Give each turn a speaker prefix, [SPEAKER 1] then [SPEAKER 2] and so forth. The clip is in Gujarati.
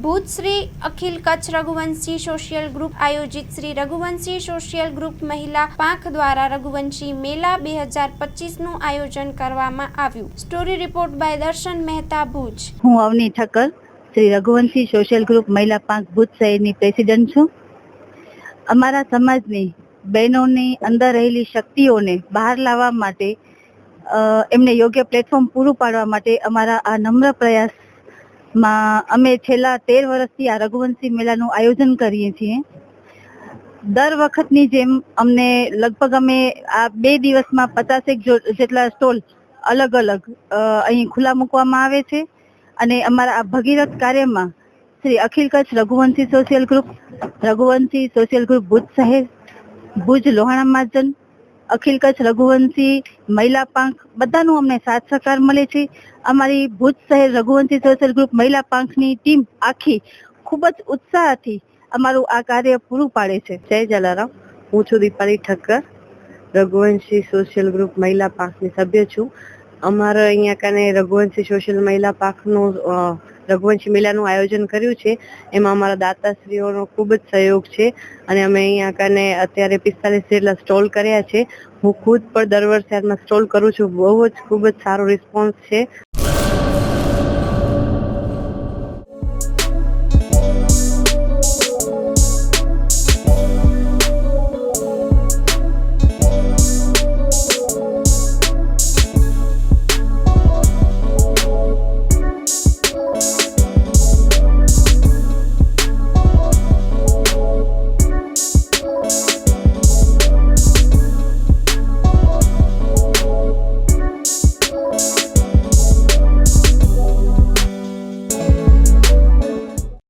[SPEAKER 1] ભુજ શ્રી અખિલ કચ્છ રઘુવંશી સોશિયલ ગ્રુપ આયોજિત શ્રી રઘુવંશી સોશિયલ ગ્રુપ મહિલા પાંખ દ્વારા રઘુવંશી મેળા 2025નું આયોજન કરવામાં આવ્યું। સ્ટોરી રિપોર્ટ બાય દર્શન મહેતા, ભુજ।
[SPEAKER 2] હું અવની ઠક્કર, શ્રી રઘુવંશી સોશિયલ ગ્રુપ મહિલા પાંખ ભુજ શહેરની પ્રેસિડેન્ટ છું। અમારા સમાજની બહેનોની અંદર રહેલી શક્તિઓને બહાર લાવવા માટે, એમને યોગ્ય પ્લેટફોર્મ પૂરું પાડવા માટે અમારા આ નમ્ર પ્રયાસમાં અમે છેલ્લા 13 વર્ષથી આ રઘુવંશી મેળાનું આયોજન કરીએ છીએ। દર વખતની જેમ અમને લગભગ અમે આ 2 દિવસમાં 50 જેટલા સ્ટોલ અલગ અલગ અહીં ખુલ્લા મૂકવામાં આવે છે અને અમારા આ ભગીરથ કાર્યમાં શ્રી અખિલ કચ્છ રઘુવંશી સોશિયલ ગ્રુપ ભુજ શહેર, ભુજ લોહાણા મહાજન, અખિલ કચ્છ રઘુવંશી મહિલા પાંખ બધાનું અમને સાથ સહકાર મળે છે। અમારી ભુજ શહેર રઘુવંશી સોશિયલ ગ્રુપ મહિલા પાંખની ટીમ આખી ખૂબ જ ઉત્સાહથી અમારું આ કાર્ય પૂરું પાડે છે।
[SPEAKER 3] જય જલારામ। હું છું દીપાલી ઠક્કર, રઘુવંશી સોશિયલ ગ્રુપ મહિલા પાંખની સભ્ય છું। અમારા અહીંયા કને રઘુવંશી સોશિયલ મહિલા પાંખનું રઘુવંશી મેળાનું આયોજન કર્યું છે। એમાં અમારા દાતાશ્રીઓનો ખૂબ જ સહયોગ છે અને અમે અહીંયા કને અત્યારે 45 જેટલા સ્ટોલ કર્યા છે। હું ખુદ પણ દર વર્ષે આમાં સ્ટોલ કરું છું। બહુ જ ખૂબ જ સારો રિસ્પોન્સ છે।